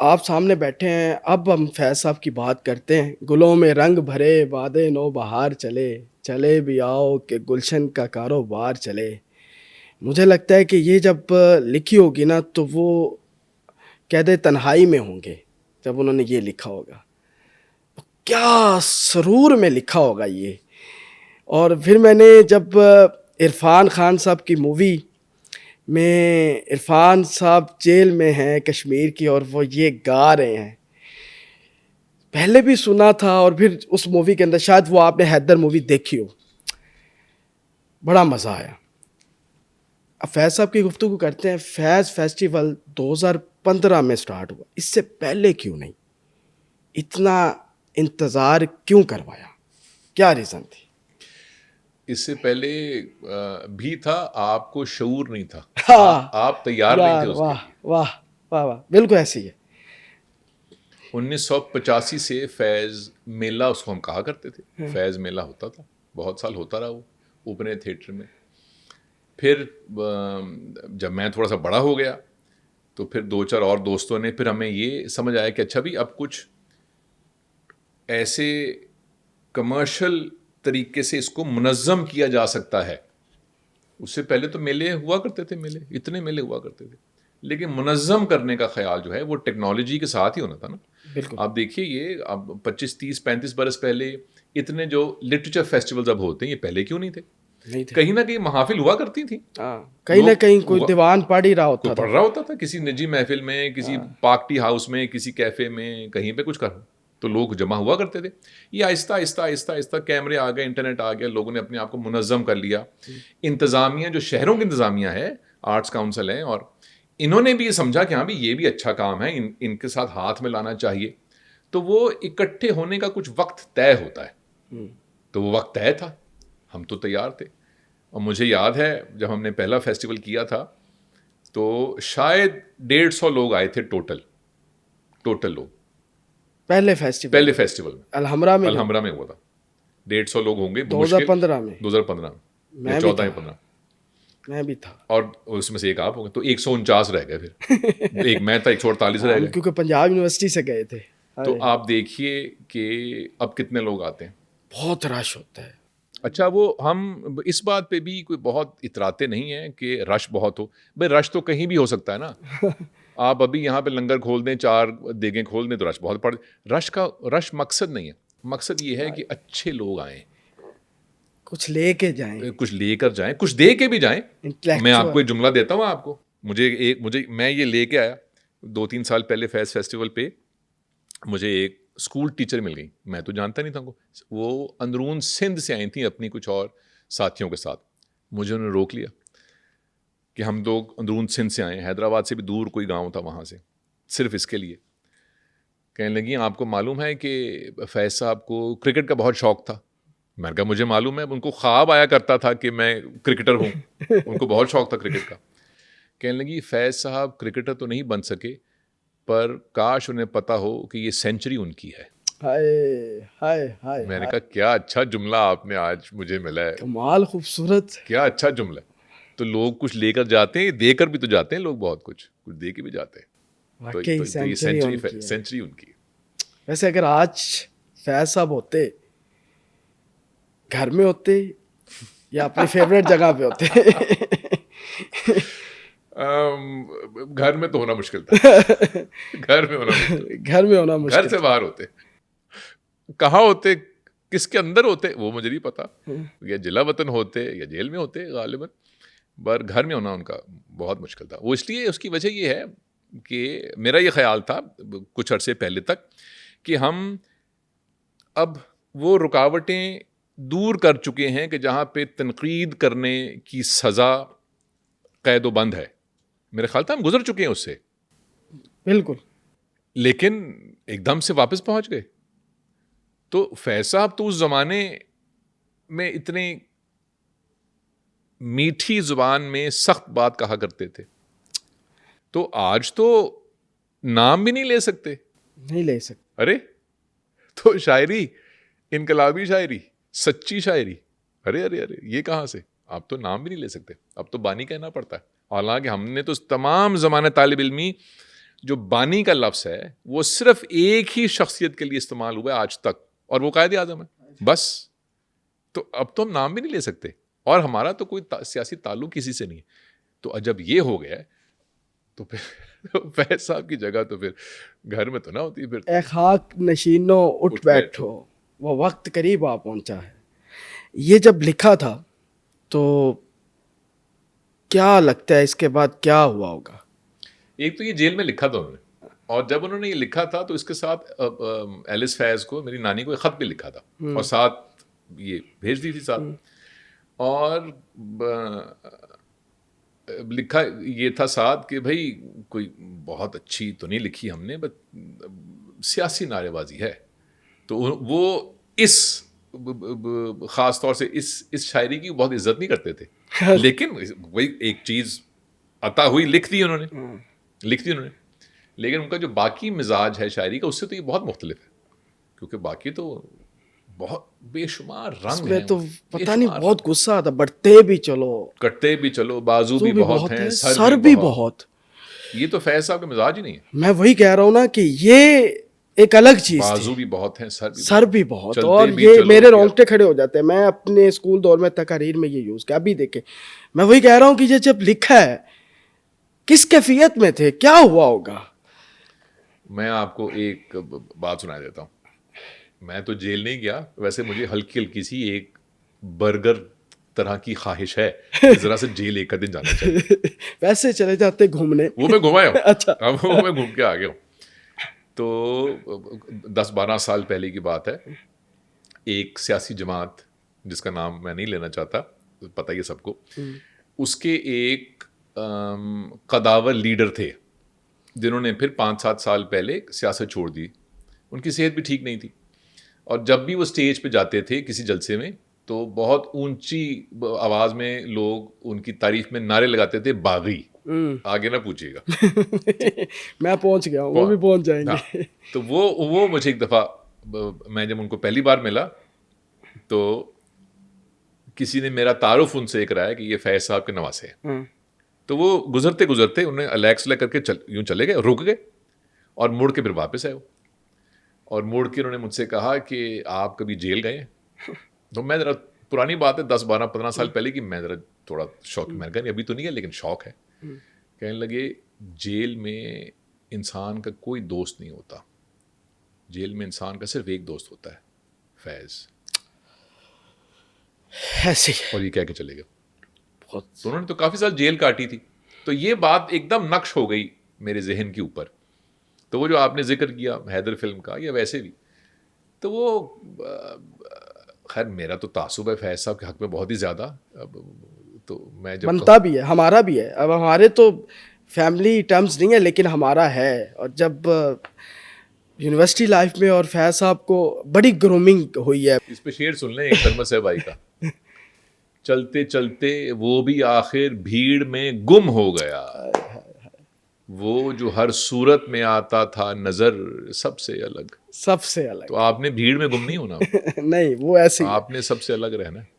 آپ سامنے بیٹھے ہیں، اب ہم فیض صاحب کی بات کرتے ہیں. گلوں میں رنگ بھرے باد نو بہار چلے، چلے بھی آؤ کہ گلشن کا کاروبار چلے. مجھے لگتا ہے کہ یہ جب لکھی ہوگی نا تو وہ قید تنہائی میں ہوں گے جب انہوں نے یہ لکھا ہوگا. کیا سرور میں لکھا ہوگا یہ. اور پھر میں نے جب عرفان خان صاحب کی مووی میں عرفان صاحب جیل میں ہیں کشمیر کی اور وہ یہ گا رہے ہیں، پہلے بھی سنا تھا اور پھر اس مووی کے اندر شاید وہ آپ نے حیدر مووی دیکھی ہو، بڑا مزہ آیا. اب فیض صاحب کی گفتگو کرتے ہیں. فیض فیسٹیول 2015 میں سٹارٹ ہوا، اس سے پہلے کیوں نہیں؟ اتنا انتظار کیوں کروایا؟ کیا ریزن تھی؟ اس سے پہلے بھی تھا، آپ کو شعور نہیں تھا، ہاں آپ تیار نہیں تھے اس کے واہ لیے. واہ واہ واہ، بالکل ایسی ہے. 1985 سے فیض میلہ اس کو ہم کہا کرتے تھے، فیض میلہ ہوتا تھا، بہت سال ہوتا رہا وہ اوپن تھیٹر میں. پھر جب میں تھوڑا سا بڑا ہو گیا تو پھر 2-4 اور دوستوں نے پھر ہمیں یہ سمجھ آیا کہ اچھا بھی اب کچھ ایسے کمرشل طریقے سے اس کو منظم کیا جا سکتا ہے. اس سے پہلے تو میلے ہوا کرتے تھے، اتنے میلے ہوا کرتے تھے، لیکن منظم کرنے کا خیال جو ہے وہ ٹیکنالوجی کے ساتھ ہی ہونا تھا نا. بالکل. آپ دیکھیے یہ اب 25 30 35 برس پہلے اتنے جو لٹریچر فیسٹیولز اب ہوتے ہیں یہ پہلے کیوں نہیں تھے؟ کہیں نہ کہیں محافل ہوا کرتی تھیں، کہیں نہ کہیں کوئی دیوان پڑھ ہی رہا ہوتا کوئی تھا، پڑھ رہا ہوتا تھا کسی نجی محفل میں، کسی پارک ٹی ہاؤس میں، کسی کیفے میں، کہیں پہ کچھ کر تو لوگ جمع ہوا کرتے تھے. یہ آہستہ آہستہ آہستہ آہستہ کیمرے آ گئے، انٹرنیٹ آ گیا، لوگوں نے اپنے آپ کو منظم کر لیا. انتظامیہ جو شہروں کی انتظامیہ ہے، آرٹس کاؤنسل ہے، اور انہوں نے بھی یہ سمجھا کہ ہاں بھی یہ بھی اچھا کام ہے، ان کے ساتھ ہاتھ میں لانا چاہیے. تو وہ اکٹھے ہونے کا کچھ وقت طے ہوتا ہے، تو وہ وقت طے تھا، ہم تو تیار تھے. اور مجھے یاد ہے جب ہم نے پہلا فیسٹیول کیا تھا تو شاید 150 لوگ آئے تھے ٹوٹل لوگ پہلے فیسٹیول میں الحمرہ میں ہوا تھا. 150 لوگ ہوں گے 2015 میں 2015 میں یا بھی 14 یا تھا. 15 میں بھی تھا، اور اس میں سے ایک آپ ہو گئے تو 149 رہ گئے. پھر ایک میں تھا، 148 رہ گئے. کیونکہ پنجاب یونیورسٹی سے گئے تھے. تو آپ دیکھیے کہ اب کتنے لوگ آتے ہیں، بہت رش ہوتا ہے. اچھا وہ ہم اس بات پہ بھی کوئی بہت اتراتے نہیں ہیں کہ رش بہت ہو. بھائی رش تو کہیں بھی ہو سکتا ہے نا. آپ ابھی یہاں پہ لنگر کھول دیں، 4 دیگیں کھول دیں تو رش بہت پڑ. رش مقصد نہیں ہے، مقصد یہ ہے کہ اچھے لوگ آئیں، کچھ لے کے جائیں، کچھ لے کر جائیں، کچھ دے کے بھی جائیں. میں آپ کو ایک جملہ دیتا ہوں، آپ کو میں یہ لے کے آیا 2-3 سال پہلے فیض فیسٹیول پہ. مجھے ایک اسکول ٹیچر مل گئی، میں تو جانتا نہیں تھا وہ اندرون سندھ سے آئی تھیں اپنی کچھ اور ساتھیوں کے ساتھ. مجھے انہوں نے روک لیا کہ ہم لوگ اندرون سندھ سے آئے ہیں، حیدرآباد سے بھی دور کوئی گاؤں تھا وہاں سے، صرف اس کے لیے. کہنے لگی آپ کو معلوم ہے کہ فیض صاحب کو کرکٹ کا بہت شوق تھا. میں نے کہا مجھے معلوم ہے، ان کو خواب آیا کرتا تھا کہ میں کرکٹر ہوں، ان کو بہت شوق تھا کرکٹ کا. کہنے لگی فیض صاحب کرکٹر تو نہیں بن سکے پر کاش انہیں پتا ہو کہ یہ سینچری ان کی ہے. میں نے کہا کیا اچھا جملہ آپ نے آج مجھے ملا ہے، کمال خوبصورت، کیا اچھا جملہ. تو لوگ کچھ لے کر جاتے ہیں، دے کر بھی تو جاتے ہیں لوگ، بہت کچھ دے کے بھی جاتے ہیں. تو یہ سینچری ان کی. ویسے اگر آج فیض صاحب ہوتے، گھر میں ہوتے یا اپنی فیوریٹ جگہ پہ ہوتے؟ گھر میں تو ہونا مشکل تھا، گھر میں ہونا مشکل، گھر سے باہر ہوتے. کہاں ہوتے، کس کے اندر ہوتے وہ مجھے نہیں پتا، یا جلا وطن ہوتے یا جیل میں ہوتے غالباً، پر گھر میں ہونا ان کا بہت مشکل تھا. وہ اس لیے، اس کی وجہ یہ ہے کہ میرا یہ خیال تھا کچھ عرصے پہلے تک کہ ہم اب وہ رکاوٹیں دور کر چکے ہیں کہ جہاں پہ تنقید کرنے کی سزا قید و بند ہے. میرے خیال تھا ہم گزر چکے ہیں اس سے بالکل، لیکن ایک دم سے واپس پہنچ گئے. تو فیض صاحب تو اس زمانے میں اتنے میٹھی زبان میں سخت بات کہا کرتے تھے، تو آج تو نام بھی نہیں لے سکتے. ارے تو شاعری، انقلابی شاعری، سچی شاعری، ارے ارے ارے یہ کہاں سے؟ آپ تو نام بھی نہیں لے سکتے، اب تو بانی کہنا پڑتا ہے. حالانکہ ہم نے تو تمام زمانے طالب علمی جو بانی کا لفظ ہے وہ صرف ایک ہی شخصیت کے لیے استعمال ہوا ہے آج تک, اور وہ قائد اعظم ہے بس. تو اب تو ہم نام بھی نہیں لے سکتے, اور ہمارا تو کوئی سیاسی تعلق کسی سے نہیں ہے. تو جب یہ ہو گیا تو پھر فیض صاحب کی جگہ تو پھر گھر میں تو نہ ہوتی. پھر اے خاک نشینوں اٹھ بیٹھو, وہ وقت قریب آ پہنچا ہے. یہ جب لکھا تھا تو کیا لگتا ہے اس کے بعد کیا ہوا ہوگا؟ ایک تو یہ جیل میں لکھا تھا انہوں نے, اور جب انہوں نے یہ لکھا تھا تو اس کے ساتھ ایلس فیض کو, میری نانی کو, ایک خط بھی لکھا تھا اور ساتھ یہ بھیج دی تھی ساتھ. اور لکھا یہ تھا ساتھ کہ بھائی کوئی بہت اچھی تو نہیں لکھی ہم نے, بس سیاسی نعرے بازی ہے. تو وہ اس خاص طور سے اس شاعری کی بہت عزت نہیں کرتے تھے, لیکن وہی ایک چیز عطا ہوئی, لکھ دی انہوں نے. لیکن ان کا جو باقی مزاج ہے شاعری کا اس سے تو یہ بہت مختلف ہے, کیونکہ باقی تو بہت بے شمار رنگ ہیں, تو پتہ نہیں بہت غصہ آتا, بڑھتے بھی چلو کٹتے بھی چلو, بازو بھی بہت ہیں, سر بھی بہت. یہ تو فیض صاحب کا مزاج ہی نہیں ہے. میں وہی کہہ رہا ہوں نا کہ یہ ایک الگ چیز تھی. بازو بھی بہت ہیں, سر بھی بہت, اور یہ میرے رونگٹے کھڑے ہو جاتے ہیں. میں اپنے اسکول دور میں تقاریر میں یہ یوز کیا. ابھی دیکھیں میں وہی کہہ رہا ہوں کہ یہ جب لکھا ہے کس کیفیت میں تھے, کیا ہوا ہوگا. میں آپ کو ایک بات سنا دیتا ہوں. میں تو جیل نہیں گیا, ویسے مجھے ہلکی ہلکی سی ایک برگر طرح کی خواہش ہے کہ ذرا سے جیل ایک دن جانا چاہیے. ویسے چلے جاتے گھومنے, وہ میں گھمایا ہوں. اچھا, اب وہ میں گھوم کے آ گیا ہوں. تو 10-12 سال پہلے کی بات ہے, ایک سیاسی جماعت جس کا نام میں نہیں لینا چاہتا, پتہ یہ سب کو, اس کے ایک قداور لیڈر تھے جنہوں نے پھر 5-7 سال پہلے سیاست چھوڑ دی. ان کی صحت بھی ٹھیک نہیں تھی, اور جب بھی وہ اسٹیج پہ جاتے تھے کسی جلسے میں تو بہت اونچی آواز میں لوگ ان کی تعریف میں نعرے لگاتے تھے, باغی. آگے نہ پوچھیے گا, میں پہنچ گیا ہوں, وہ بھی پہنچ جائیں گے. تو وہ مجھے ایک دفعہ, میں جب ان کو پہلی بار ملا تو کسی نے میرا تعارف ان سے ایک کرایا کہ یہ فیض صاحب کے نواسے ہیں. تو وہ گزرتے گزرتے انہیں الیکس لے کر کے یوں چلے گئے, رک گئے اور مڑ کے پھر واپس آئے. اور مڑ کے انہوں نے مجھ سے کہا کہ آپ کبھی جیل گئے؟ تو میں ذرا, پرانی بات ہے 10-12-15 سال پہلے کی, میں ذرا تھوڑا شوق, میں کہا نہیں ابھی تو نہیں ہے لیکن شوق ہے. کہنے لگے جیل میں انسان کا کوئی دوست نہیں ہوتا, جیل میں انسان کا صرف ایک دوست ہوتا ہے, فیض. ایسے اور یہ کہہ کے چلے گئے. تو انہوں نے تو کافی سال جیل کاٹی تھی. تو یہ بات ایک دم نقش ہو گئی میرے ذہن کے اوپر. تو وہ جو آپ نے ذکر کیا حیدر فلم کا, یا ویسے بھی, تو وہ خیر میرا تو تعصب ہے فیض صاحب کے حق میں بہت ہی زیادہ. تو میں جب بنتا بھی ہے, ہمارا بھی ہے. اب ہمارے تو فیملی ٹرمز نہیں ہے لیکن ہمارا ہے. اور جب یونیورسٹی لائف میں اور فیض صاحب کو بڑی گرومنگ ہوئی ہے. اس پہ شعر سن لیں ایک ترمس ہے بھائی کا, چلتے چلتے وہ بھی آخر بھیڑ میں گم ہو گیا, وہ جو ہر صورت میں آتا تھا نظر سب سے الگ. سب سے الگ. تو آپ نے بھیڑ میں گم نہیں ہونا, نہیں وہ ایسے آپ نے سب سے الگ رہنا ہے.